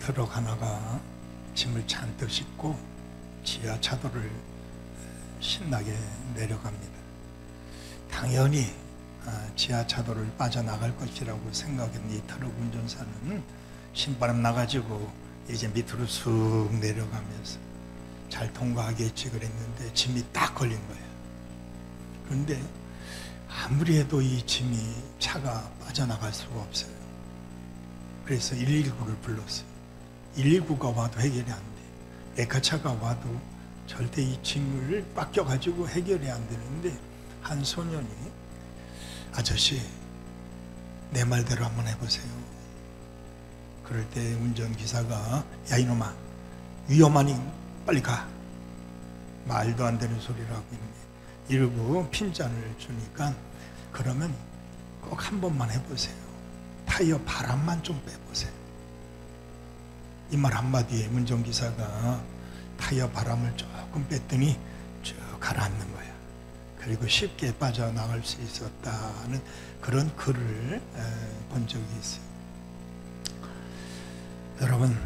트럭 하나가 짐을 잔뜩 싣고 지하 차도를 신나게 내려갑니다. 당연히 지하 차도를 빠져나갈 것이라고 생각했는데 이 트럭 운전사는 신바람 나가지고 이제 밑으로 쑥 내려가면서 잘 통과하겠지 그랬는데 짐이 딱 걸린 거예요. 그런데 아무리 해도 이 짐이 차가 빠져나갈 수가 없어요. 그래서 119를 불렀어요. 119가 와도 해결이 안 돼. 레카차가 와도 절대 이 짐을 빡겨가지고 해결이 안 되는데 한 소년이 아저씨 내 말대로 한번 해보세요. 그럴 때 운전기사가 야 이놈아 위험하니 빨리 가. 말도 안 되는 소리를 하고 있네. 이러고 핀잔을 주니까 그러면 꼭 한 번만 해보세요. 타이어 바람만 좀 빼보세요. 이 말 한마디에 운전기사가 타이어 바람을 조금 뺐더니 쭉 가라앉는 거야. 그리고 쉽게 빠져나갈 수 있었다는 그런 글을 본 적이 있어요. 여러분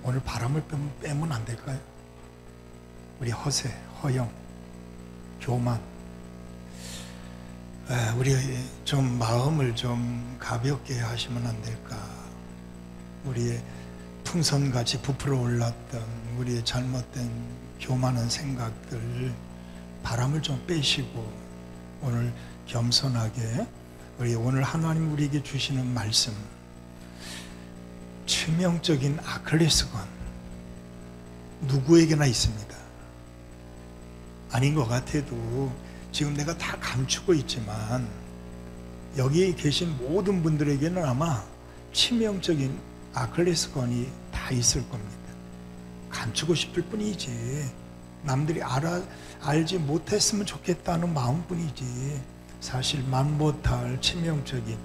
오늘 바람을 빼면 안 될까요? 우리 허세, 허영, 교만, 우리 좀 마음을 좀 가볍게 하시면 안 될까? 우리의 풍선같이 부풀어 올랐던 우리의 잘못된 교만한 생각들 바람을 좀 빼시고 오늘 겸손하게 우리 오늘 하나님 우리에게 주시는 말씀 치명적인 아킬레스건 누구에게나 있습니다. 아닌 것 같아도 지금 내가 다 감추고 있지만 여기 계신 모든 분들에게는 아마 치명적인 아킬레스건이 다 있을 겁니다. 감추고 싶을 뿐이지 남들이 알지 못했으면 좋겠다는 마음뿐이지 사실 만 못할 치명적인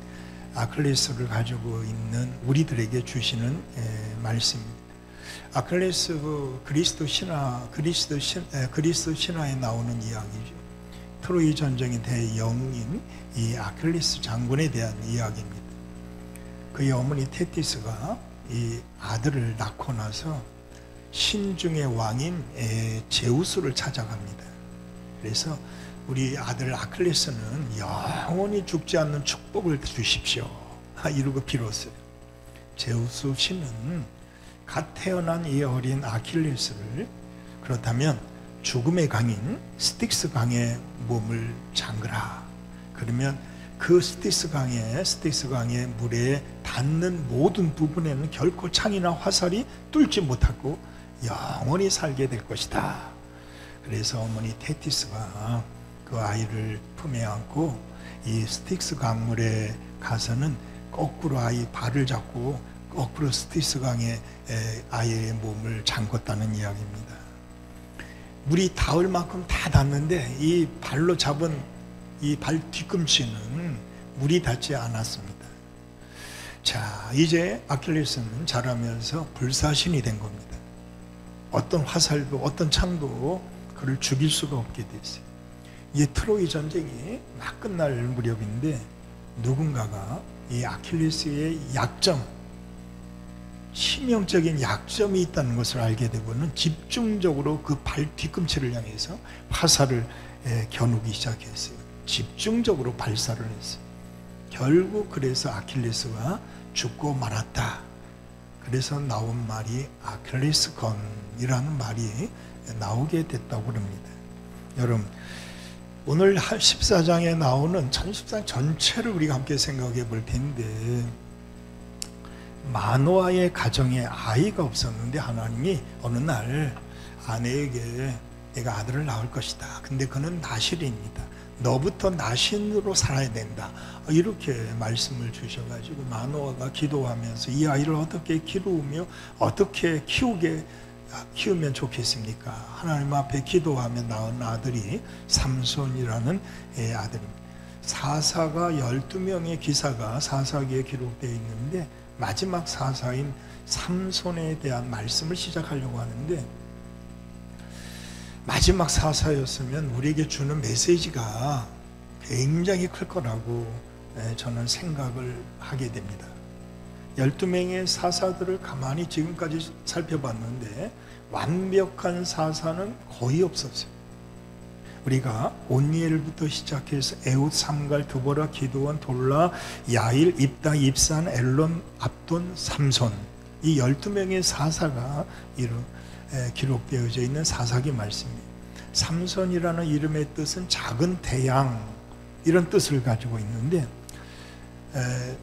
아킬레스를 가지고 있는 우리들에게 주시는 말씀입니다. 아킬레스 그리스도 신화에 나오는 이야기죠. 트로이 전쟁의 대영웅인 이 아킬레스 장군에 대한 이야기입니다. 그의 어머니 테티스가 이 아들을 낳고 나서 신중의 왕인 제우스를 찾아갑니다. 그래서 우리 아들 아킬레스는 영원히 죽지 않는 축복을 주십시오 이러고 빌었어요. 제우스 신은 갓 태어난 이 어린 아킬레스를 그렇다면 죽음의 강인 스틱스 강에 몸을 잠그라. 그러면 그 스틱스 강의 물에 닿는 모든 부분에는 결코 창이나 화살이 뚫지 못하고 영원히 살게 될 것이다. 그래서 어머니 테티스가 그 아이를 품에 안고 이 스틱스 강물에 가서는 거꾸로 아이 발을 잡고 거꾸로 스틱스 강에 아이의 몸을 잠궜다는 이야기입니다. 물이 닿을 만큼 다 닿는데 이 발로 잡은 이 발 뒤꿈치는 물이 닿지 않았습니다. 자, 이제 아킬레스는 자라면서 불사신이 된 겁니다. 어떤 화살도 어떤 창도 그를 죽일 수가 없게 됐어요. 이제 트로이 전쟁이 막 끝날 무렵인데 누군가가 이 아킬레스의 약점, 치명적인 약점이 있다는 것을 알게 되고는 집중적으로 그 발 뒤꿈치를 향해서 화살을 겨누기 시작했어요. 집중적으로 발사를 했어요. 결국 그래서 아킬레스가 죽고 말았다. 그래서 나온 말이 아킬레스건이라는 말이 나오게 됐다고 합니다. 여러분 오늘 14장에 나오는 14장 전체를 우리가 함께 생각해 볼 텐데 마노아의 가정에 아이가 없었는데 하나님이 어느 날 아내에게 내가 아들을 낳을 것이다. 근데 그는 나실입니다. 너부터 나신으로 살아야 된다. 이렇게 말씀을 주셔가지고 마노아가 기도하면서 이 아이를 어떻게 기르며 어떻게 키우면 좋겠습니까? 하나님 앞에 기도하며 낳은 아들이 삼손이라는 아들입니다. 사사가 12명의 기사가 사사기에 기록되어 있는데 마지막 사사인 삼손에 대한 말씀을 시작하려고 하는데 마지막 사사였으면 우리에게 주는 메시지가 굉장히 클 거라고 저는 생각을 하게 됩니다. 12명의 사사들을 가만히 지금까지 살펴봤는데 완벽한 사사는 거의 없었어요. 우리가 온니엘부터 시작해서 에훗, 삼갈, 두보라, 기드온, 돌라, 야일, 입다, 입산, 엘론, 압돈, 삼손, 이 12명의 사사가 기록되어져 있는 사사기 말씀입니다. 삼손이라는 이름의 뜻은 작은 태양, 이런 뜻을 가지고 있는데,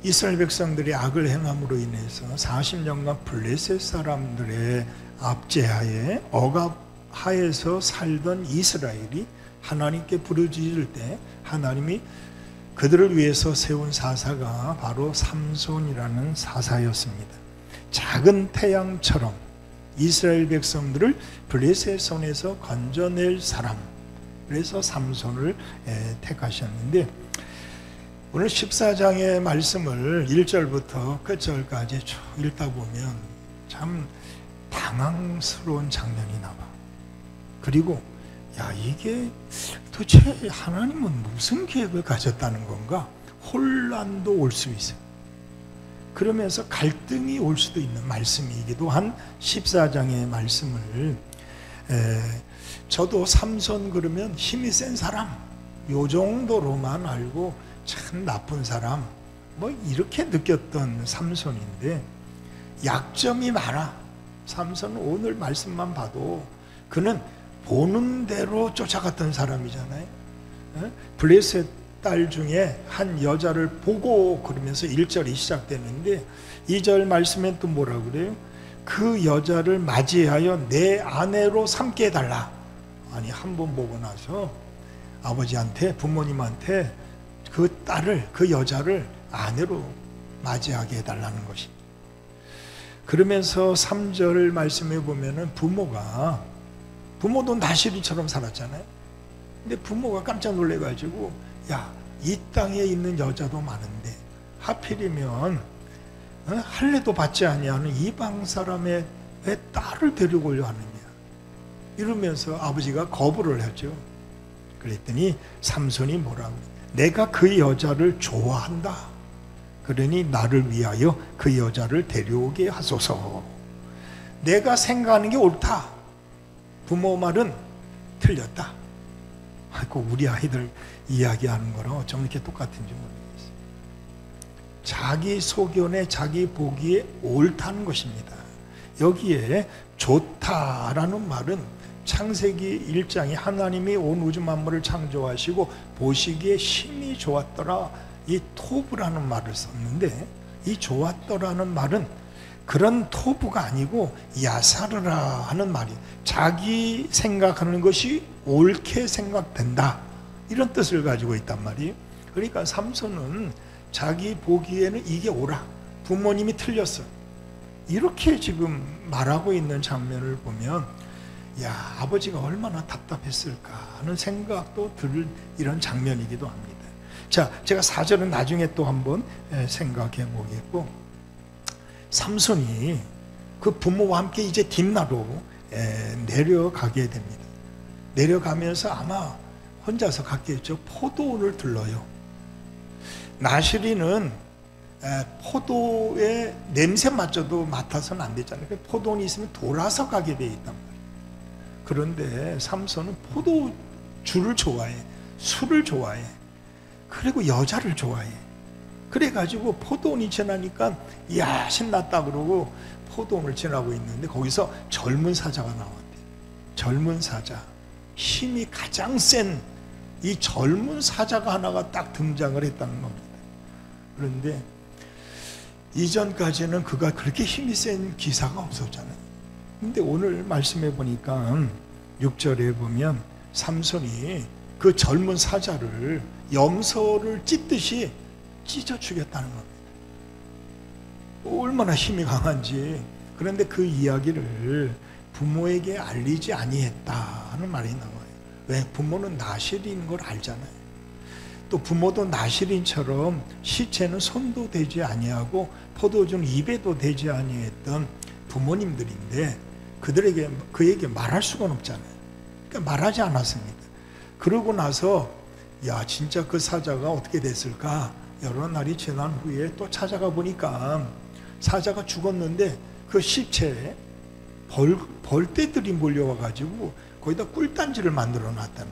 이스라엘 백성들이 악을 행함으로 인해서 40년간 블레셋 사람들의 압제하에 억압하에서 살던 이스라엘이 하나님께 부르짖을 때 하나님이 그들을 위해서 세운 사사가 바로 삼손이라는 사사였습니다. 작은 태양처럼 이스라엘 백성들을 블레셋 손에서 건져낼 사람, 그래서 삼손을 택하셨는데, 오늘 14장의 말씀을 1절부터 끝절까지 쭉 읽다 보면 참 당황스러운 장면이 나와. 그리고 이게 도대체 하나님은 무슨 계획을 가졌다는 건가? 혼란도 올 수 있어요. 그러면서 갈등이 올 수도 있는 말씀이기도 한 14장의 말씀을, 저도 삼손 그러면 힘이 센 사람, 요 정도로만 알고 참 나쁜 사람, 이렇게 느꼈던 삼손인데 약점이 많아. 삼손은 오늘 말씀만 봐도 그는 보는 대로 쫓아갔던 사람이잖아요. 블레셋 딸 중에 한 여자를 보고 그러면서 1절이 시작되는데 2절 말씀엔 또 뭐라 그래요? 그 여자를 맞이하여 내 아내로 삼게 해달라. 아니, 한 번 보고 나서 아버지한테, 부모님한테 그 딸을, 그 여자를 아내로 맞이하게 해달라는 것이. 그러면서 3절 말씀해 보면은 부모도 나시린처럼 살았잖아요. 근데 부모가 깜짝 놀래가지고, 이 땅에 있는 여자도 많은데 하필이면 할례도 받지 아니하는 이방 사람의 왜 딸을 데려오려 하느냐, 이러면서 아버지가 거부를 하죠. 그랬더니 삼손이 뭐라고, 내가 그 여자를 좋아한다. 그러니 나를 위하여 그 여자를 데려오게 하소서. 내가 생각하는 게 옳다. 부모 말은 틀렸다. 아이고, 우리 아이들 이야기하는 거랑 어쩜 이렇게 똑같은지 모르겠어요. 자기 소견에 자기 보기에 옳다는 것입니다. 여기에 좋다라는 말은 창세기 1장에 하나님이 온 우주 만물을 창조하시고 보시기에 심히 좋았더라, 이 토브라는 말을 썼는데, 이 좋았더라는 말은 그런 토브가 아니고 야사르라 하는 말이에요. 자기 생각하는 것이 옳게 생각된다, 이런 뜻을 가지고 있단 말이에요. 그러니까 삼손은 자기 보기에는 이게 옳아, 부모님이 틀렸어, 이렇게 지금 말하고 있는 장면을 보면 아버지가 얼마나 답답했을까 하는 생각도 들 이런 장면이기도 합니다. 자, 제가 4절은 나중에 또 한번 생각해 보겠고, 삼손이 그 부모와 함께 이제 딥나로 내려가게 됩니다. 내려가면서 아마 혼자서 갔겠죠. 포도원을 들러요. 나시린은 포도의 냄새마저도 맡아서는 안 되잖아요. 포도원이 있으면 돌아서 가게 돼 있단 말이에요. 그런데 삼손은 포도주를 좋아해, 술을 좋아해, 그리고 여자를 좋아해. 그래가지고 포도원이 지나니까 신났다 그러고 포도원을 지나고 있는데 거기서 젊은 사자가 나왔대. 젊은 사자, 힘이 가장 센 이 젊은 사자가 하나가 딱 등장을 했다는 겁니다. 그런데 이전까지는 그가 그렇게 힘이 센 기사가 없었잖아요. 근데 오늘 말씀해 보니까 6절에 보면 삼손이 그 젊은 사자를 염소를 찢듯이 찢어 죽였다는 겁니다. 얼마나 힘이 강한지. 그런데 그 이야기를 부모에게 알리지 아니했다는 말이 나와요. 왜? 부모는 나실인 걸 알잖아요. 또 부모도 나실인처럼 시체는 손도 대지 아니하고 포도주는 입에도 대지 아니했던 부모님들인데 그에게 말할 수가 없잖아요. 그러니까 말하지 않았습니다. 그러고 나서 진짜 그 사자가 어떻게 됐을까? 여러 날이 지난 후에 또 찾아가 보니까 사자가 죽었는데 그 시체에 벌떼들이 몰려와가지고 거기다 꿀단지를 만들어 놨다는 거예요.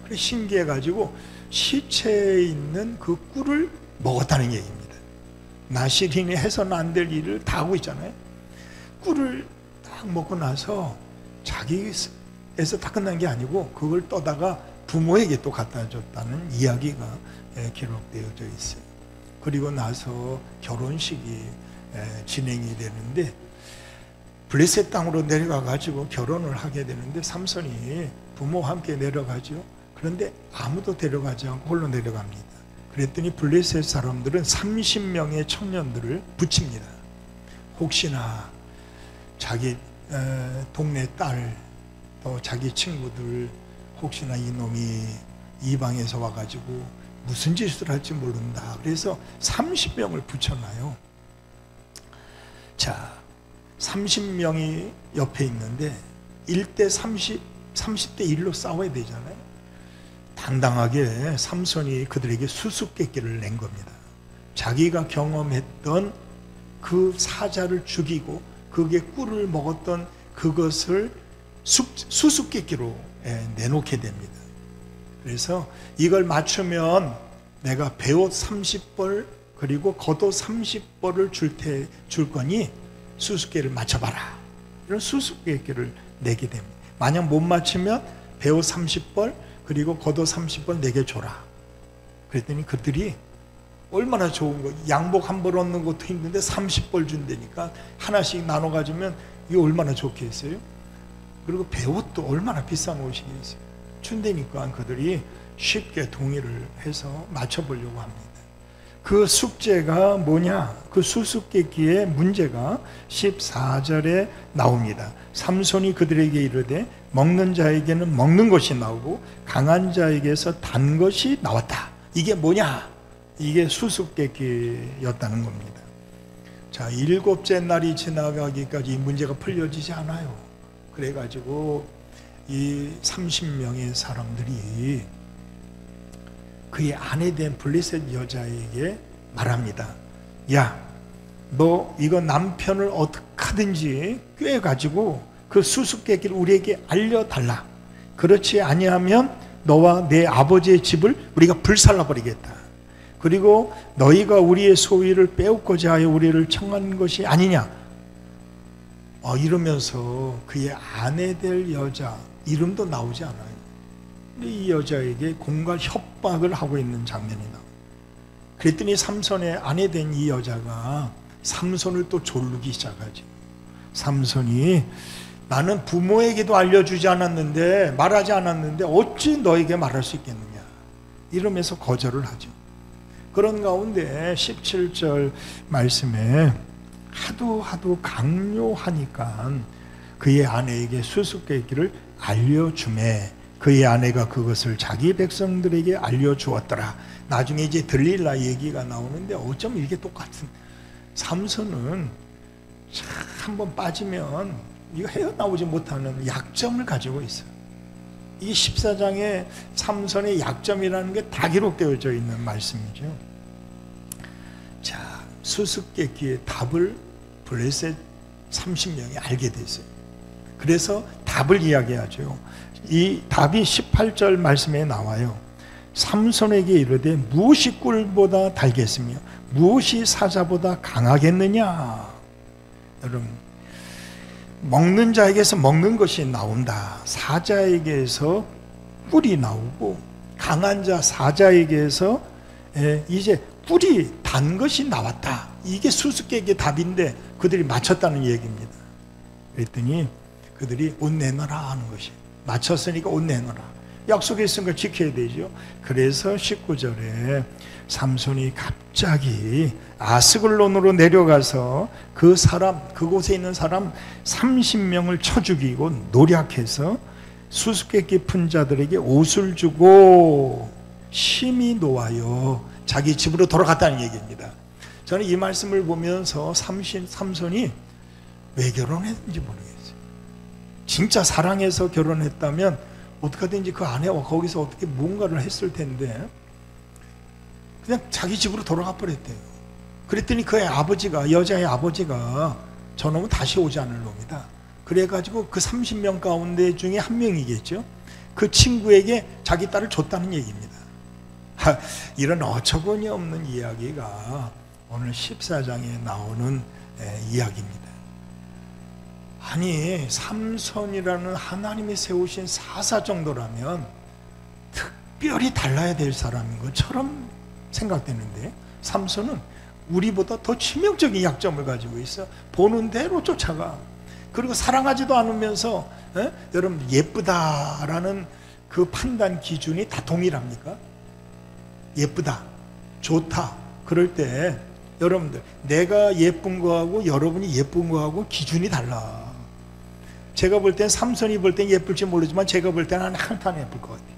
그래서 신기해가지고 시체에 있는 그 꿀을 먹었다는 얘기입니다. 나시린이 해서는 안 될 일을 다 하고 있잖아요. 꿀을 딱 먹고 나서 자기에서 다 끝난 게 아니고 그걸 떠다가 부모에게 또 갖다 줬다는 이야기가 기록되어져 있어요. 그리고 나서 결혼식이 진행이 되는데 블레셋 땅으로 내려가 가지고 결혼을 하게 되는데 삼손이 부모와 함께 내려가죠. 그런데 아무도 데려가지 않고 홀로 내려갑니다. 그랬더니 블레셋 사람들은 30명의 청년들을 붙입니다. 혹시나 자기 동네 딸 또 자기 친구들 혹시나 이놈이 이방에서 와가지고 무슨 짓을 할지 모른다. 그래서 30명을 붙여놔요. 자, 30명이 옆에 있는데 1대 30, 30대 1로 싸워야 되잖아요. 당당하게 삼손이 그들에게 수수께끼를 낸 겁니다. 자기가 경험했던 그 사자를 죽이고 그게 꿀을 먹었던 그것을 수수께끼로 내놓게 됩니다. 그래서 이걸 맞추면 내가 배옷 30벌 그리고 겉옷 30벌을 줄 거니 수수께끼를 맞춰봐라. 이런 수수께끼를 내게 됩니다. 만약 못 맞추면 배옷 30벌 그리고 겉옷 30벌 내게 줘라. 그랬더니 그들이 얼마나 좋은 거, 양복 한 벌 얻는 것도 힘든데 30벌 준다니까 하나씩 나눠 가지면 이게 얼마나 좋겠어요? 그리고 배옷도 얼마나 비싼 옷이겠어요? 준다니까 그들이 쉽게 동의를 해서 맞춰보려고 합니다. 그 숙제가 뭐냐? 그 수수께끼의 문제가 14절에 나옵니다. 삼손이 그들에게 이르되 먹는 자에게는 먹는 것이 나오고 강한 자에게서 단 것이 나왔다. 이게 뭐냐? 이게 수수께끼였다는 겁니다. 자, 7째 날이 지나가기까지 이 문제가 풀려지지 않아요. 그래가지고 이 30명의 사람들이 그의 아내 된 블레셋 여자에게 말합니다. 야, 너 이거 남편을 어떻게 하든지 꿰가지고 그 수수께끼를 우리에게 알려달라. 그렇지 아니하면 너와 내 아버지의 집을 우리가 불살라버리겠다. 그리고 너희가 우리의 소유를 빼앗고자 하여 우리를 청한 것이 아니냐. 이러면서 그의 아내 될 여자 이름도 나오지 않아요. 근데 이 여자에게 공갈 협박을 하고 있는 장면이 나와요. 그랬더니 삼손의 아내 된 이 여자가 삼손을 또 조르기 시작하죠. 삼손이 나는 부모에게도 알려주지 않았는데 말하지 않았는데 어찌 너에게 말할 수 있겠느냐 이러면서 거절을 하죠. 그런 가운데 17절 말씀에 하도 강요하니까 그의 아내에게 수수께끼를 알려주매 그의 아내가 그것을 자기 백성들에게 알려주었더라. 나중에 이제 들릴라 얘기가 나오는데 어쩜 이렇게 똑같은 삼손은 한번 빠지면 이거 헤어나오지 못하는 약점을 가지고 있어요. 이 14장에 삼손의 약점이라는 게 다 기록되어져 있는 말씀이죠. 자, 수수께끼의 답을 블레셋 30명이 알게 됐어요. 그래서 답을 이야기하죠. 이 답이 18절 말씀에 나와요. 삼손에게 이르되 무엇이 꿀보다 달겠으며 무엇이 사자보다 강하겠느냐. 여러분, 먹는 자에게서 먹는 것이 나온다. 사자에게서 꿀이 나오고 강한 자 사자에게서 이제 꿀이 단 것이 나왔다. 이게 수수께끼의 답인데 그들이 맞췄다는 얘기입니다. 그랬더니 그들이 옷 내놔라 하는 것이, 맞췄으니까 옷 내놔라. 약속했은 걸 지켜야 되죠. 그래서 19절에 삼손이 갑자기 아스글론으로 내려가서 그 사람, 그곳에 있는 사람 30명을 쳐 죽이고 노략해서 수수께끼 푼 자들에게 옷을 주고 심히 놓아요 자기 집으로 돌아갔다는 얘기입니다. 저는 이 말씀을 보면서 삼손이 왜 결혼했는지 모르겠어요. 진짜 사랑해서 결혼했다면 어떻게든지 그 아내와 거기서 어떻게 뭔가를 했을 텐데 그냥 자기 집으로 돌아가 버렸대요. 그랬더니 그 아버지가, 여자의 아버지가 저놈은 다시 오지 않을 놈이다. 그래가지고 그 30명 가운데 중에 한 명이겠죠. 그 친구에게 자기 딸을 줬다는 얘기입니다. 이런 어처구니 없는 이야기가 오늘 14장에 나오는 이야기입니다. 아니, 삼손이라는 하나님이 세우신 사사 정도라면 특별히 달라야 될 사람인 것처럼 생각되는데, 삼손은 우리보다 더 치명적인 약점을 가지고 있어. 보는 대로 쫓아가. 그리고 사랑하지도 않으면서 여러분, 예쁘다라는 그 판단 기준이 다 동일합니까? 예쁘다, 좋다, 그럴 때 여러분들, 내가 예쁜 거하고 여러분이 예쁜 거하고 기준이 달라. 제가 볼 땐, 삼손이 볼 땐 예쁠지 모르지만 제가 볼 때는 한탄 예쁠 것 같아요.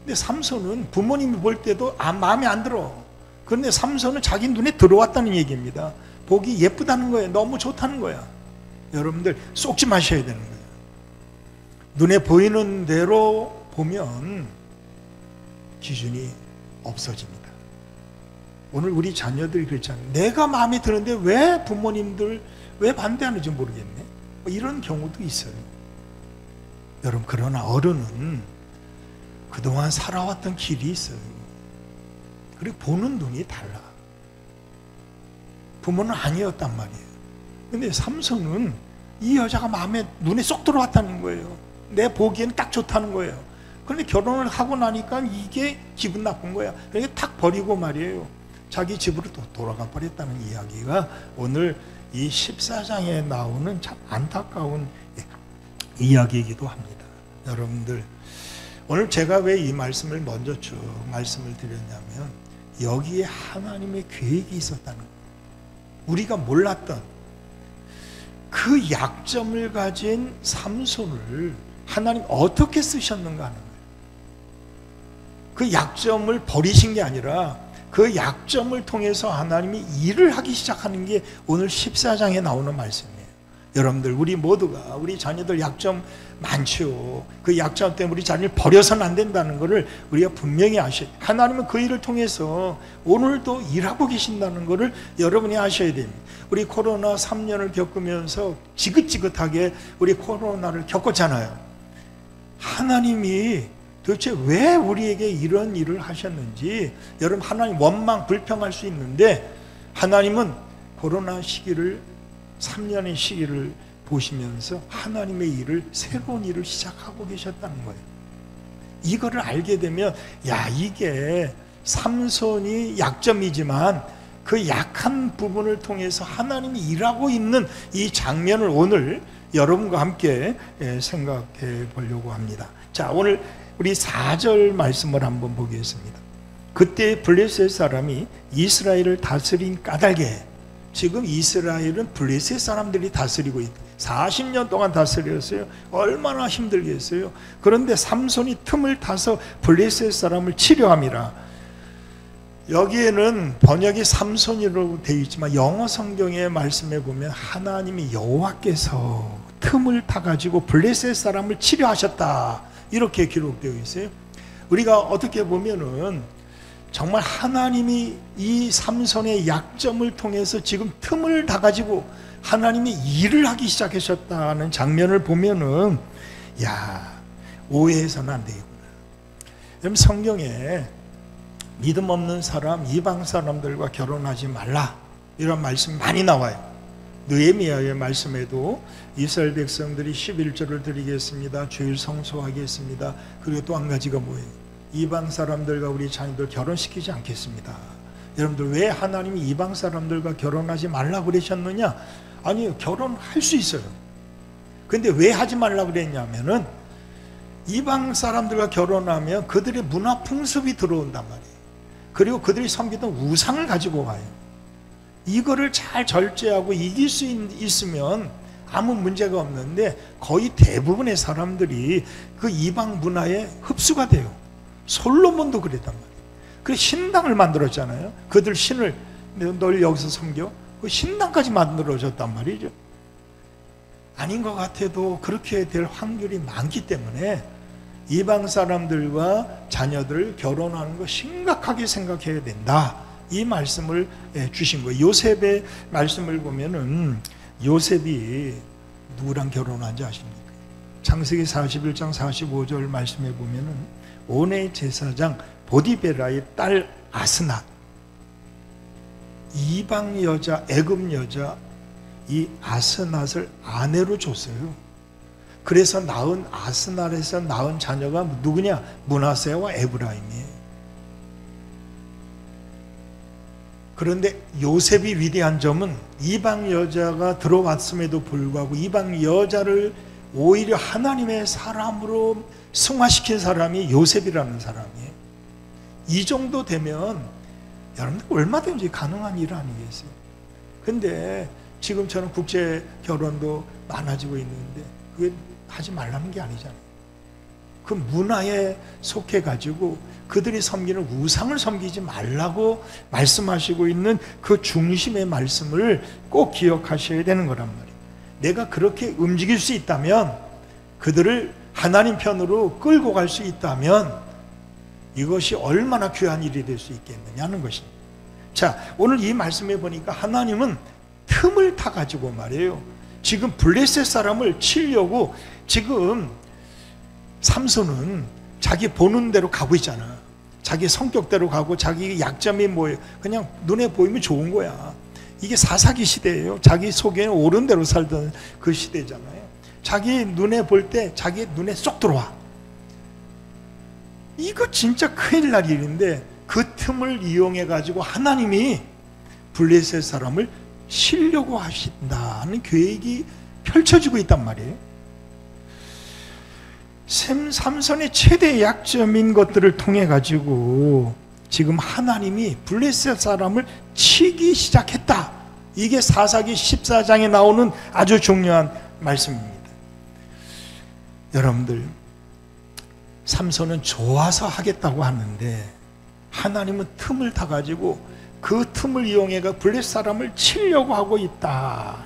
근데 삼손은 부모님이 볼 때도 마음에 안 들어. 그런데 삼손은 자기 눈에 들어왔다는 얘기입니다. 보기 예쁘다는 거예요. 너무 좋다는 거야. 여러분들 쏙지 마셔야 되는 거예요. 눈에 보이는 대로 보면 기준이 없어집니다. 오늘 우리 자녀들이 그렇잖아요. 내가 마음에 드는데 왜 부모님들 왜 반대하는지 모르겠네. 이런 경우도 있어요. 여러분, 그러나 어른은 그동안 살아왔던 길이 있어요. 그리고 보는 눈이 달라. 부모는 아니었단 말이에요. 근데 삼손은 이 여자가 눈에 쏙 들어왔다는 거예요. 내 보기엔 딱 좋다는 거예요. 그런데 결혼을 하고 나니까 이게 기분 나쁜 거야. 그러니까 탁 버리고 말이에요. 자기 집으로 또 돌아가 버렸다는 이야기가 오늘 이 14장에 나오는 참 안타까운 이야기이기도 합니다. 여러분들, 오늘 제가 왜 이 말씀을 먼저 쭉 말씀을 드렸냐면, 여기에 하나님의 계획이 있었다는 거예요. 우리가 몰랐던 그 약점을 가진 삼손을 하나님 어떻게 쓰셨는가 하는 거예요. 그 약점을 버리신 게 아니라 그 약점을 통해서 하나님이 일을 하기 시작하는 게 오늘 14장에 나오는 말씀이에요. 여러분들, 우리 모두가, 우리 자녀들 약점 많죠. 그 약점 때문에 우리 자녀를 버려서는 안 된다는 것을 우리가 분명히 아셔야 돼요. 하나님은 그 일을 통해서 오늘도 일하고 계신다는 것을 여러분이 아셔야 됩니다. 우리 코로나 3년을 겪으면서 지긋지긋하게 우리 코로나를 겪었잖아요. 하나님이 도대체 왜 우리에게 이런 일을 하셨는지, 여러분, 하나님 원망, 불평할 수 있는데 하나님은 코로나 시기를, 3년의 시기를 보시면서 하나님의 일을, 새로운 일을 시작하고 계셨다는 거예요. 이거를 알게 되면, 야, 이게 삼손이 약점이지만 그 약한 부분을 통해서 하나님이 일하고 있는 이 장면을 오늘 여러분과 함께 생각해 보려고 합니다. 자, 오늘 우리 4절 말씀을 한번 보겠습니다. 그때 블레셋 사람이 이스라엘을 다스린 까닭에, 지금 이스라엘은 블레셋 사람들이 다스리고 있다. 40년 동안 다스렸어요. 얼마나 힘들겠어요. 그런데 삼손이 틈을 타서 블레셋 사람을 치려함이라. 여기에는 번역이 삼손이라고 되어 있지만 영어 성경의 말씀에 보면 하나님이 여호와께서 틈을 타가지고 블레셋 사람을 치려하셨다, 이렇게 기록되어 있어요. 우리가 어떻게 보면은 정말 하나님이 이 삼손의 약점을 통해서 지금 틈을 타가지고 하나님이 일을 하기 시작하셨다는 장면을 보면은, 야, 오해해서는 안 되겠구나. 여러분, 성경에 믿음 없는 사람, 이방 사람들과 결혼하지 말라, 이런 말씀이 많이 나와요. 느헤미야의 말씀에도 이스라엘 백성들이 11조를 드리겠습니다, 주일 성소하겠습니다, 그리고 또 한 가지가 뭐예요? 이방 사람들과 우리 자녀들 결혼시키지 않겠습니다. 여러분들, 왜 하나님이 이방 사람들과 결혼하지 말라 그러셨느냐? 아니요, 결혼할 수 있어요. 근데 왜 하지 말라 그랬냐면은, 이방 사람들과 결혼하면 그들의 문화 풍습이 들어온단 말이에요. 그리고 그들이 섬기던 우상을 가지고 와요. 이거를 잘 절제하고 이길 수 있으면 아무 문제가 없는데, 거의 대부분의 사람들이 그 이방 문화에 흡수가 돼요. 솔로몬도 그랬단 말이에요. 그래서 신당을 만들었잖아요. 그들 신을, 널 여기서 섬겨? 그 신당까지 만들어졌단 말이죠. 아닌 것 같아도 그렇게 될 확률이 많기 때문에 이방 사람들과 자녀들 결혼하는 거 심각하게 생각해야 된다, 이 말씀을 주신 거예요. 요셉의 말씀을 보면은 요셉이 누구랑 결혼한지 아십니까? 창세기 41장 45절 말씀에 보면은 온의 제사장 보디베라의 딸 아스낫, 이방 여자, 애굽 여자 이 아스낫을 아내로 줬어요. 그래서 낳은 아스낫에서 낳은 자녀가 누구냐? 므낫세와 에브라임이에요. 그런데 요셉이 위대한 점은 이방 여자가 들어왔음에도 불구하고 이방 여자를 오히려 하나님의 사람으로 승화시킨 사람이 요셉이라는 사람이에요. 이 정도 되면 여러분들 얼마든지 가능한 일 아니겠어요? 근데 지금처럼 국제 결혼도 많아지고 있는데 그게 하지 말라는 게 아니잖아요. 그 문화에 속해가지고 그들이 섬기는 우상을 섬기지 말라고 말씀하시고 있는 그 중심의 말씀을 꼭 기억하셔야 되는 거란 말이에요. 내가 그렇게 움직일 수 있다면, 그들을 하나님 편으로 끌고 갈 수 있다면 이것이 얼마나 귀한 일이 될 수 있겠느냐는 것입니다. 자, 오늘 이 말씀에 보니까 하나님은 틈을 타가지고 말이에요, 지금 블레셋 사람을 치려고 지금 삼손은 자기 보는 대로 가고 있잖아. 자기 성격대로 가고 자기 약점이 뭐예요? 그냥 눈에 보이면 좋은 거야. 이게 사사기 시대예요. 자기 속에는 옳은 대로 살던 그 시대잖아요. 자기 눈에 볼 때 자기 눈에 쏙 들어와. 이거 진짜 큰일 날 일인데 그 틈을 이용해 가지고 하나님이 블레셋 사람을 치려고 하신다는 계획이 펼쳐지고 있단 말이에요. 삼손의 최대 약점인 것들을 통해 가지고 지금 하나님이 블레셋 사람을 치기 시작했다. 이게 사사기 14장에 나오는 아주 중요한 말씀입니다. 여러분들, 삼손은 좋아서 하겠다고 하는데 하나님은 틈을 타가지고 그 틈을 이용해가 블레셋 사람을 치려고 하고 있다.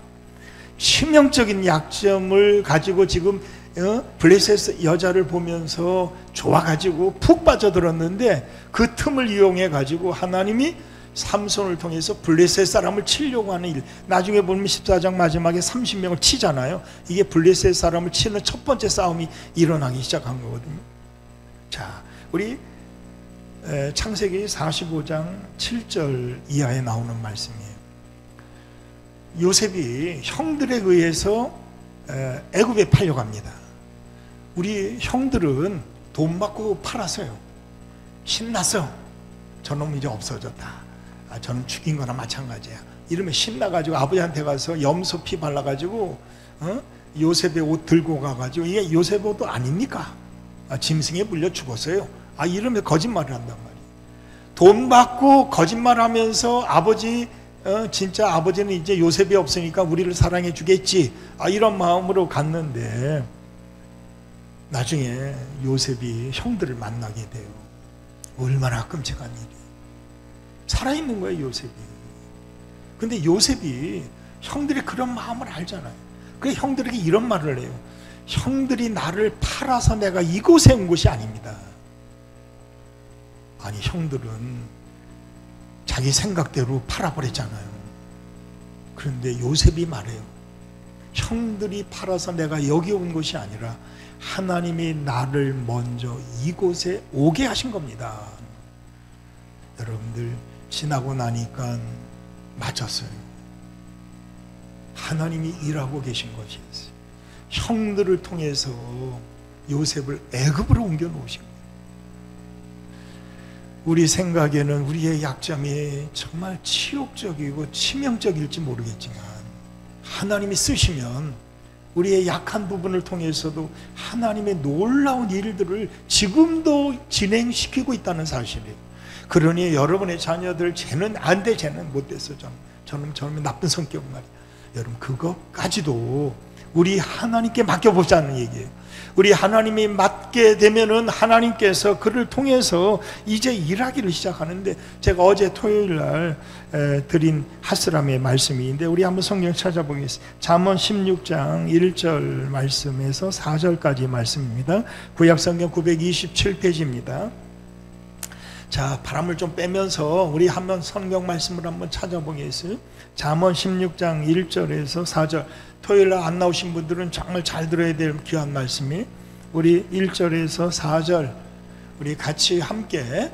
치명적인 약점을 가지고 지금 블레셋 여자를 보면서 좋아가지고 푹 빠져들었는데 그 틈을 이용해가지고 하나님이 삼손을 통해서 블레셋 사람을 치려고 하는 일. 나중에 보면 14장 마지막에 30명을 치잖아요. 이게 블레셋 사람을 치는 첫 번째 싸움이 일어나기 시작한 거거든요. 자, 우리 창세기 45장 7절 이하에 나오는 말씀이에요. 요셉이 형들에 의해서 애굽에 팔려갑니다. 우리 형들은 돈 받고 팔았어요. 신났어. 저놈 이제 없어졌다. 저놈 죽인 거나 마찬가지야. 이러면 신나가지고 아버지한테 가서 염소 피 발라가지고 요셉의 옷 들고 가가지고 이게 요셉 옷도 아닙니까? 짐승에 물려 죽었어요. 이러면 거짓말을 한단 말이에요. 돈 받고 거짓말하면서 아버지 진짜 아버지는 이제 요셉이 없으니까 우리를 사랑해 주겠지, 이런 마음으로 갔는데 나중에 요셉이 형들을 만나게 돼요. 얼마나 끔찍한 일이에요. 살아있는 거예요, 요셉이. 근데 요셉이 형들이 그런 마음을 알잖아요. 그래서 형들에게 이런 말을 해요. 형들이 나를 팔아서 내가 이곳에 온 것이 아닙니다. 아니, 형들은 자기 생각대로 팔아버렸잖아요. 그런데 요셉이 말해요. 형들이 팔아서 내가 여기 온 것이 아니라 하나님이 나를 먼저 이곳에 오게 하신 겁니다. 여러분들, 지나고 나니까 맞았어요. 하나님이 일하고 계신 것이었어요. 형들을 통해서 요셉을 애굽으로 옮겨 놓으신 거예요. 우리 생각에는 우리의 약점이 정말 치욕적이고 치명적일지 모르겠지만 하나님이 쓰시면 우리의 약한 부분을 통해서도 하나님의 놀라운 일들을 지금도 진행시키고 있다는 사실이에요. 그러니 여러분의 자녀들 쟤는 안 돼, 쟤는 못 됐어, 저는 나쁜 성격 말이야. 여러분, 그것까지도 우리 하나님께 맡겨보자는 얘기예요. 우리 하나님이 맡게 되면은 하나님께서 그를 통해서 이제 일하기를 시작하는데, 제가 어제 토요일 날 드린 핫스람의 말씀인데 우리 한번 성경 찾아보겠습니다. 잠언 16장 1절 말씀에서 4절까지 말씀입니다. 구약성경 927페이지입니다. 자, 바람을 좀 빼면서 우리 한번 성경 말씀을 한번 찾아보겠어요. 잠언 16장 1절에서 4절. 토요일날 안 나오신 분들은 정말 잘 들어야 될 귀한 말씀이 우리 1절에서 4절 우리 같이 함께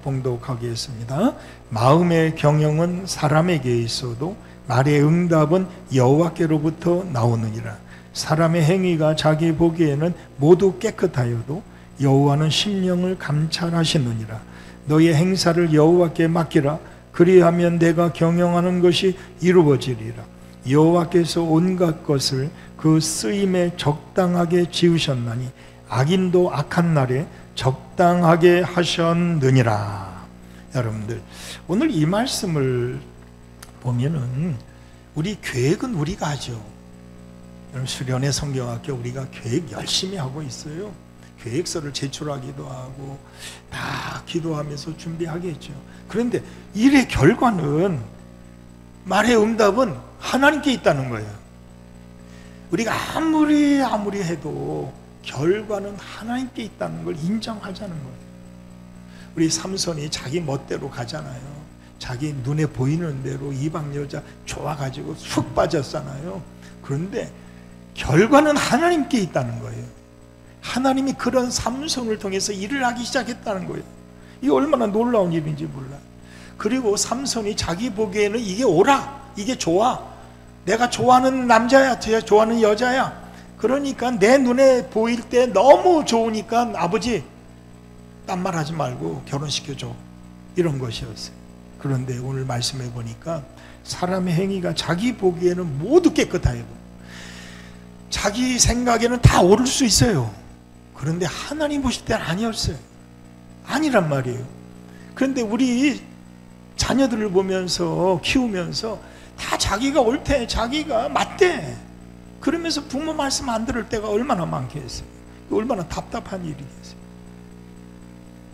봉독하겠습니다. 마음의 경영은 사람에게 있어도 말의 응답은 여호와께로부터 나오느니라. 사람의 행위가 자기 보기에는 모두 깨끗하여도 여호와는 심령을 감찰하시느니라. 너의 행사를 여호와께 맡기라. 그리하면 내가 경영하는 것이 이루어지리라. 여호와께서 온갖 것을 그 쓰임에 적당하게 지으셨나니 악인도 악한 날에 적당하게 하셨느니라. 여러분들, 오늘 이 말씀을 보면은 우리 계획은 우리가 하죠. 여러분, 수련회 성경학교 우리가 계획 열심히 하고 있어요. 계획서를 제출하기도 하고 다 기도하면서 준비하겠죠. 그런데 일의 결과는, 말의 응답은 하나님께 있다는 거예요. 우리가 아무리 해도 결과는 하나님께 있다는 걸 인정하자는 거예요. 우리 삼손이 자기 멋대로 가잖아요. 자기 눈에 보이는 대로 이방 여자 좋아가지고 훅 빠졌잖아요. 그런데 결과는 하나님께 있다는 거예요. 하나님이 그런 삼손을 통해서 일을 하기 시작했다는 거예요. 이게 얼마나 놀라운 일인지 몰라요. 그리고 삼손이 자기 보기에는 이게 옳아, 이게 좋아, 내가 좋아하는 남자야, 좋아하는 여자야, 그러니까 내 눈에 보일 때 너무 좋으니까 아버지 딴 말 하지 말고 결혼시켜줘, 이런 것이었어요. 그런데 오늘 말씀해 보니까 사람의 행위가 자기 보기에는 모두 깨끗하고 자기 생각에는 다 옳을 수 있어요. 그런데 하나님 보실 때는 아니었어요. 아니란 말이에요. 그런데 우리 자녀들을 보면서 키우면서 다 자기가 옳대, 자기가 맞대, 그러면서 부모 말씀 안 들을 때가 얼마나 많겠어요. 얼마나 답답한 일이겠어요.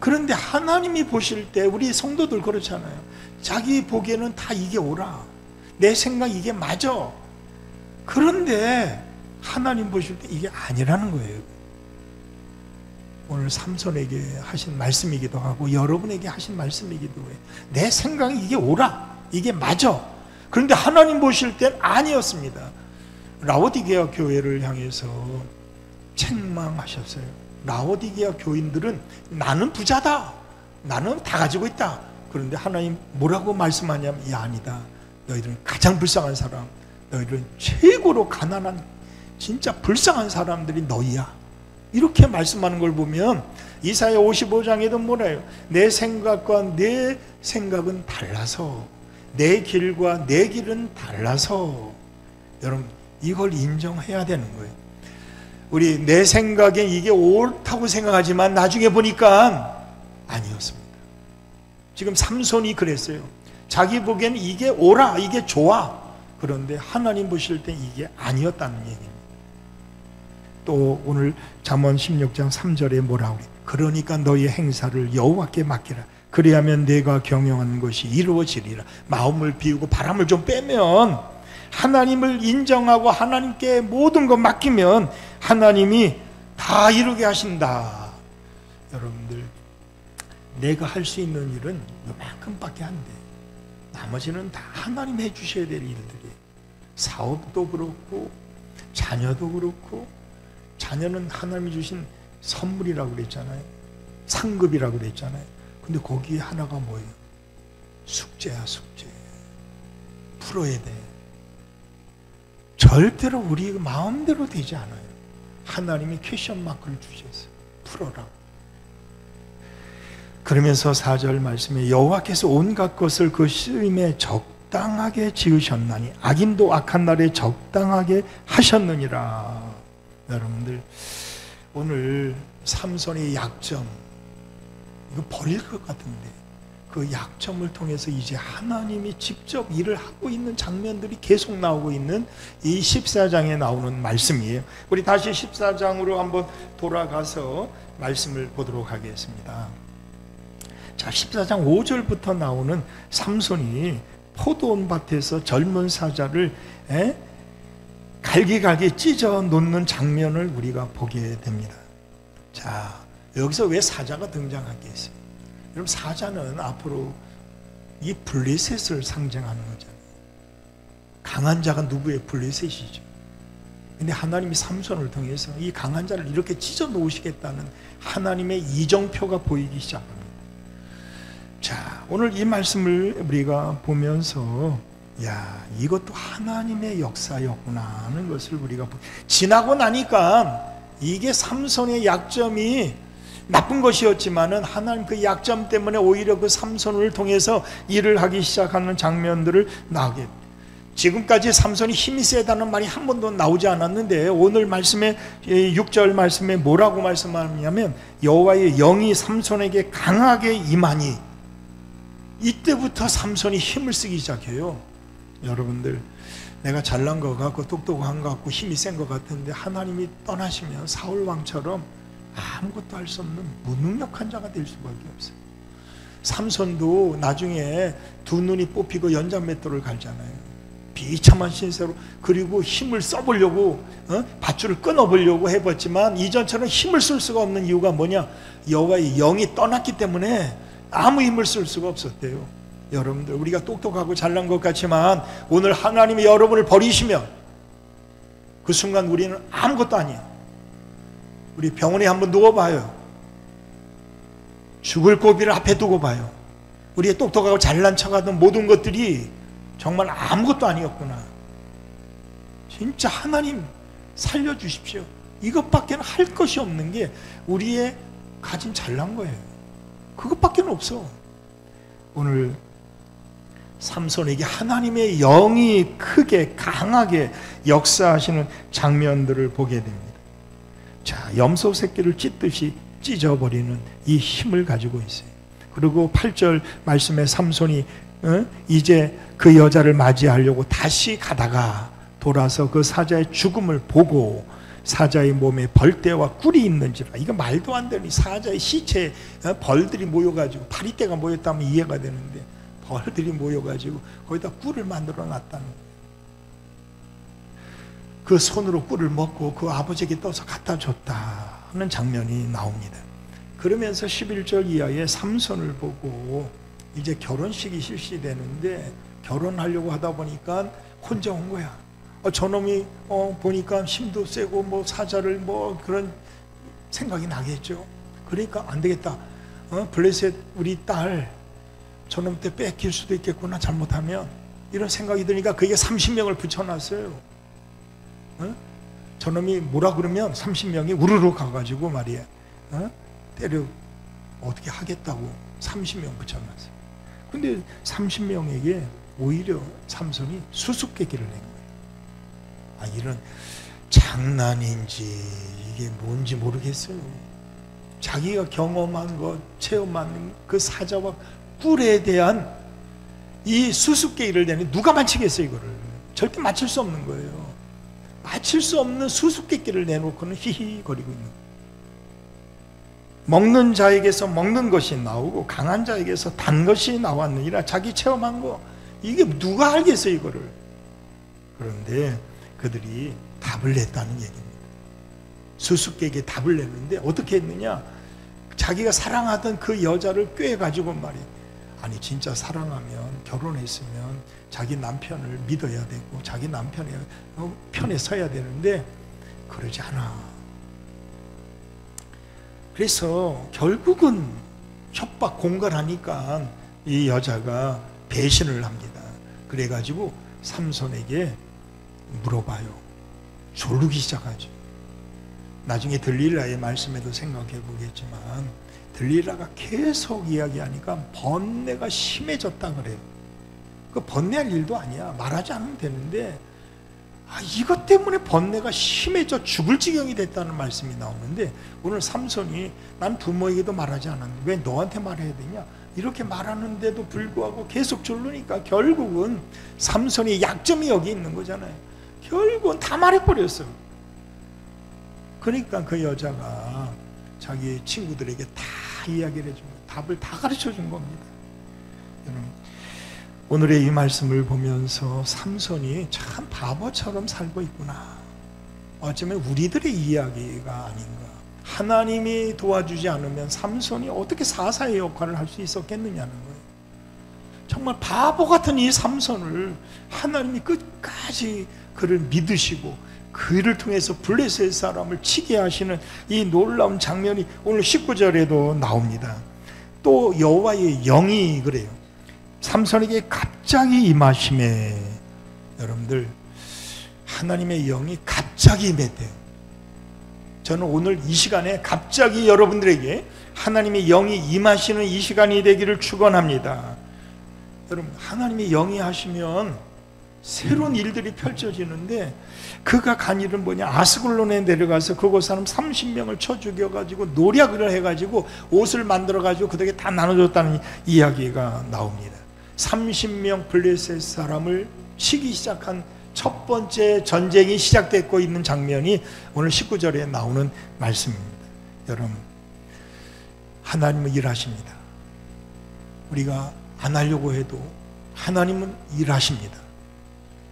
그런데 하나님이 보실 때 우리 성도들 그렇잖아요. 자기 보기에는 다 이게 옳아, 내 생각 이게 맞아. 그런데 하나님 보실 때 이게 아니라는 거예요. 오늘 삼손에게 하신 말씀이기도 하고 여러분에게 하신 말씀이기도 해요. 내 생각이 이게 옳아, 이게 맞아. 그런데 하나님 보실 땐 아니었습니다. 라오디게아 교회를 향해서 책망하셨어요. 라오디게아 교인들은 나는 부자다, 나는 다 가지고 있다. 그런데 하나님 뭐라고 말씀하냐면, 이 아니다, 너희들은 가장 불쌍한 사람, 너희들은 최고로 가난한 진짜 불쌍한 사람들이 너희야, 이렇게 말씀하는 걸 보면 이사야 55장에도 뭐래요? 내 생각과 내 생각은 달라서, 내 길과 내 길은 달라서. 여러분, 이걸 인정해야 되는 거예요. 우리 내 생각에 이게 옳다고 생각하지만 나중에 보니까 아니었습니다. 지금 삼손이 그랬어요. 자기 보기에는 이게 옳아, 이게 좋아. 그런데 하나님 보실 때 이게 아니었다는 얘기입니다. 또 오늘 잠언 16장 3절에 뭐라고 그래? 그러니까 너희 행사를 여호와께 맡기라. 그리하면 내가 경영하는 것이 이루어지리라. 마음을 비우고 바람을 좀 빼면, 하나님을 인정하고 하나님께 모든 것 맡기면 하나님이 다 이루게 하신다. 여러분들, 내가 할 수 있는 일은 요만큼밖에 안 돼. 나머지는 다 하나님 해주셔야 될 일들이에요. 사업도 그렇고 자녀도 그렇고, 자녀는 하나님이 주신 선물이라고 그랬잖아요. 상급이라고 그랬잖아요. 근데 거기에 하나가 뭐예요? 숙제야, 숙제. 풀어야 돼. 절대로 우리 마음대로 되지 않아요. 하나님이 퀘션 마크를 주셨어요. 풀어라고. 그러면서 4절 말씀에 여호와께서 온갖 것을 그 쓰임에 적당하게 지으셨나니 악인도 악한 날에 적당하게 하셨느니라. 여러분들, 오늘 삼손의 약점, 이거 버릴 것 같은데 그 약점을 통해서 이제 하나님이 직접 일을 하고 있는 장면들이 계속 나오고 있는 이 14장에 나오는 말씀이에요. 우리 다시 14장으로 한번 돌아가서 말씀을 보도록 하겠습니다. 자, 14장 5절부터 나오는 삼손이 포도원 밭에서 젊은 사자를 갈기갈기 찢어 놓는 장면을 우리가 보게 됩니다. 자, 여기서 왜 사자가 등장하겠어요? 여러분, 사자는 앞으로 이 블레셋을 상징하는 거잖아요. 강한 자가 누구예요? 블레셋이죠. 근데 하나님이 삼손을 통해서 이 강한 자를 이렇게 찢어 놓으시겠다는 하나님의 이정표가 보이기 시작합니다. 자, 오늘 이 말씀을 우리가 보면서 야, 이것도 하나님의 역사였구나 하는 것을 우리가 지나고 나니까 이게 삼손의 약점이 나쁜 것이었지만은 하나님 그 약점 때문에 오히려 그 삼손을 통해서 일을 하기 시작하는 장면들을 나오게. 지금까지 삼손이 힘이 세다는 말이 한 번도 나오지 않았는데 오늘 말씀에 6절 말씀에 뭐라고 말씀하냐면 여호와의 영이 삼손에게 강하게 임하니, 이때부터 삼손이 힘을 쓰기 시작해요. 여러분들, 내가 잘난 것 같고 똑똑한 것 같고 힘이 센 것 같은데 하나님이 떠나시면 사울 왕처럼 아무것도 할 수 없는 무능력한 자가 될 수밖에 없어요. 삼손도 나중에 두 눈이 뽑히고 연장맷돌을 갈잖아요. 비참한 신세로. 그리고 힘을 써보려고 밧줄을 끊어보려고 해봤지만 이전처럼 힘을 쓸 수가 없는 이유가 뭐냐? 여호와의 영이 떠났기 때문에 아무 힘을 쓸 수가 없었대요. 여러분들, 우리가 똑똑하고 잘난 것 같지만 오늘 하나님이 여러분을 버리시면 그 순간 우리는 아무것도 아니에요. 우리 병원에 한번 누워봐요. 죽을 고비를 앞에 두고 봐요. 우리의 똑똑하고 잘난 척하던 모든 것들이 정말 아무것도 아니었구나. 진짜 하나님 살려주십시오. 이것밖에 할 것이 없는 게 우리의 가진 잘난 거예요. 그것밖에 없어. 오늘 삼손에게 하나님의 영이 크게 강하게 역사하시는 장면들을 보게 됩니다. 자, 염소 새끼를 찢듯이 찢어버리는 이 힘을 가지고 있어요. 그리고 8절 말씀에 삼손이 이제 그 여자를 맞이하려고 다시 가다가 돌아서 그 사자의 죽음을 보고 사자의 몸에 벌떼와 꿀이 있는지라. 이거 말도 안 되는, 사자의 시체에 벌들이 모여가지고, 파리떼가 모였다면 이해가 되는데 벌들이 모여가지고 거기다 꿀을 만들어 놨다는 거예요. 그 손으로 꿀을 먹고 그 아버지에게 떠서 갖다 줬다 하는 장면이 나옵니다. 그러면서 11절 이하에 삼손을 보고 이제 결혼식이 실시되는데 결혼하려고 하다 보니까 혼자 온 거야. 저놈이 보니까 힘도 세고 뭐 사자를 뭐 그런 생각이 나겠죠. 그러니까 안 되겠다. 블레셋 우리 딸 저놈 때 뺏길 수도 있겠구나, 잘못하면. 이런 생각이 드니까 그게 30명을 붙여놨어요. 저놈이 뭐라 그러면 30명이 우르르 가가지고 말이야, 때려 어떻게 하겠다고 30명 붙여놨어요. 근데 30명에게 오히려 삼손이 수수께끼를 낸 거예요. 아, 이런 장난인지 이게 뭔지 모르겠어요. 자기가 경험한 것, 체험한 그 사자와 꿀에 대한 이 수수께끼를 내니 누가 맞히겠어요? 이거를 절대 맞힐 수 없는 거예요. 맞힐 수 없는 수수께끼를 내놓고는 히히거리고 있는 거예요. 먹는 자에게서 먹는 것이 나오고 강한 자에게서 단 것이 나왔느니라. 자기 체험한 거, 이게 누가 알겠어요 이거를. 그런데 그들이 답을 냈다는 얘기입니다. 수수께끼에 답을 냈는데 어떻게 했느냐? 자기가 사랑하던 그 여자를 꾀가지고 말이에요. 아니, 진짜 사랑하면, 결혼했으면 자기 남편을 믿어야 되고 자기 남편의 편에 서야 되는데 그러지 않아. 그래서 결국은 협박 공갈하니까 이 여자가 배신을 합니다. 그래가지고 삼손에게 물어봐요. 조르기 시작하죠. 나중에 들릴라의 말씀에도 생각해 보겠지만 들릴라가 계속 이야기하니까 번뇌가 심해졌다 그래요. 그 번뇌할 일도 아니야. 말하지 않으면 되는데 이것 때문에 번뇌가 심해져 죽을 지경이 됐다는 말씀이 나오는데 오늘 삼손이 난 부모에게도 말하지 않았는데 왜 너한테 말해야 되냐? 이렇게 말하는데도 불구하고 계속 졸르니까 결국은 삼손의 약점이 여기 있는 거잖아요. 결국은 다 말해버렸어. 그러니까 그 여자가 자기 친구들에게 다 이야기를 해준 거예요. 답을 다 가르쳐 준 겁니다. 여러분, 오늘의 이 말씀을 보면서 삼손이 참 바보처럼 살고 있구나. 어쩌면 우리들의 이야기가 아닌가. 하나님이 도와주지 않으면 삼손이 어떻게 사사의 역할을 할 수 있었겠느냐는 거예요. 정말 바보 같은 이 삼손을 하나님이 끝까지 그를 믿으시고 그를 통해서 블레셋 사람을 치게 하시는 이 놀라운 장면이 오늘 19절에도 나옵니다. 또 여호와의 영이 그래요. 삼손에게 갑자기 임하심에, 여러분들 하나님의 영이 갑자기 임했대요. 저는 오늘 이 시간에 갑자기 여러분들에게 하나님의 영이 임하시는 이 시간이 되기를 축원합니다. 여러분, 하나님의 영이 하시면 새로운 일들이 펼쳐지는데, 그가 간 일은 뭐냐? 아스글론에 내려가서 그곳 사람 30명을 쳐 죽여가지고 노략을 해가지고 옷을 만들어가지고 그들에게 다 나눠줬다는 이야기가 나옵니다. 30명 블레셋 사람을 치기 시작한 첫 번째 전쟁이 시작되고 있는 장면이 오늘 19절에 나오는 말씀입니다. 여러분, 하나님은 일하십니다. 우리가 안 하려고 해도 하나님은 일하십니다.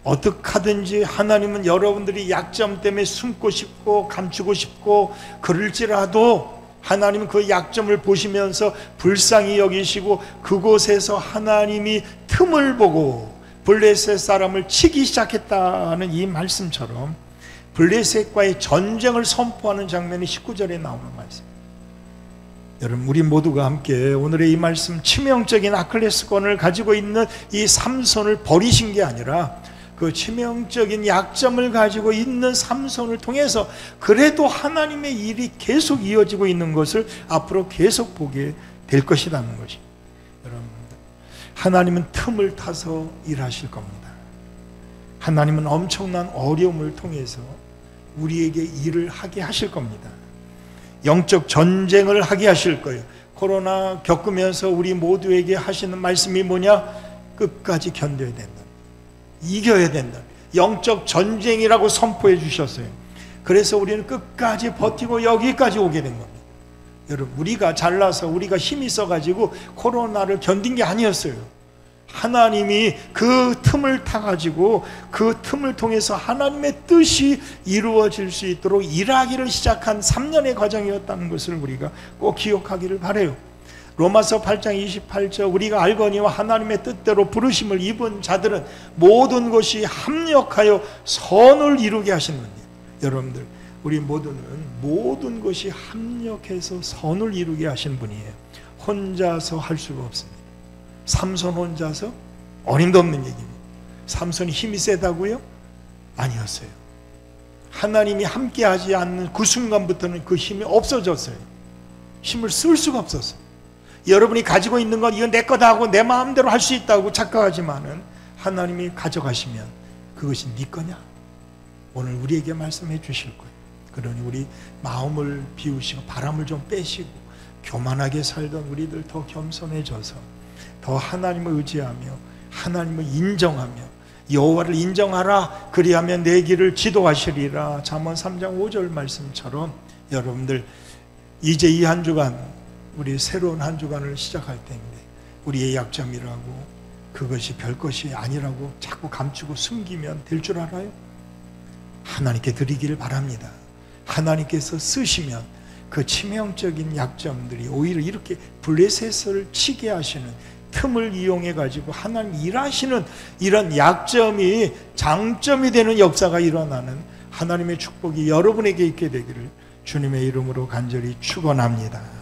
어떻게 하든지 하나님은 여러분들이 약점 때문에 숨고 싶고 감추고 싶고 그럴지라도 하나님은 그 약점을 보시면서 불쌍히 여기시고 그곳에서 하나님이 틈을 보고 블레셋 사람을 치기 시작했다는 이 말씀처럼 블레셋과의 전쟁을 선포하는 장면이 19절에 나오는 말씀. 여러분, 우리 모두가 함께 오늘의 이 말씀, 치명적인 아킬레스건을 가지고 있는 이 삼손을 버리신 게 아니라 그 치명적인 약점을 가지고 있는 삼손을 통해서 그래도 하나님의 일이 계속 이어지고 있는 것을 앞으로 계속 보게 될 것이라는 것이, 여러분, 하나님은 틈을 타서 일하실 겁니다. 하나님은 엄청난 어려움을 통해서 우리에게 일을 하게 하실 겁니다. 영적 전쟁을 하게 하실 거예요. 코로나 겪으면서 우리 모두에게 하시는 말씀이 뭐냐? 끝까지 견뎌야 된다. 이겨야 된다. 영적 전쟁이라고 선포해 주셨어요. 그래서 우리는 끝까지 버티고 여기까지 오게 된 겁니다. 여러분, 우리가 잘나서 우리가 힘이 있어가지고 코로나를 견딘 게 아니었어요. 하나님이 그 틈을 타가지고 그 틈을 통해서 하나님의 뜻이 이루어질 수 있도록 일하기를 시작한 3년의 과정이었다는 것을 우리가 꼭 기억하기를 바라요. 로마서 8장 28절, 우리가 알거니와 하나님의 뜻대로 부르심을 입은 자들은 모든 것이 합력하여 선을 이루게 하시는 분이에요. 여러분들, 우리 모두는 모든 것이 합력해서 선을 이루게 하신 분이에요. 혼자서 할 수가 없습니다. 삼손 혼자서 어림도 없는 얘기입니다. 삼손이 힘이 세다고요? 아니었어요. 하나님이 함께하지 않는 그 순간부터는 그 힘이 없어졌어요. 힘을 쓸 수가 없었어요. 여러분이 가지고 있는 건 이건 내 거다 하고 내 마음대로 할 수 있다고 착각하지만은 하나님이 가져가시면 그것이 네 거냐? 오늘 우리에게 말씀해 주실 거예요. 그러니 우리 마음을 비우시고 바람을 좀 빼시고 교만하게 살던 우리들 더 겸손해져서 더 하나님을 의지하며 하나님을 인정하며 여호와를 인정하라, 그리하면 내 길을 지도하시리라. 잠언 3장 5절 말씀처럼 여러분들 이제 이 한 주간, 우리 새로운 한 주간을 시작할 때인데 우리의 약점이라고 그것이 별것이 아니라고 자꾸 감추고 숨기면 될 줄 알아요? 하나님께 드리기를 바랍니다. 하나님께서 쓰시면 그 치명적인 약점들이 오히려 이렇게 블레셋을 치게 하시는 틈을 이용해 가지고 하나님 일하시는 이런 약점이 장점이 되는 역사가 일어나는 하나님의 축복이 여러분에게 있게 되기를 주님의 이름으로 간절히 축원합니다.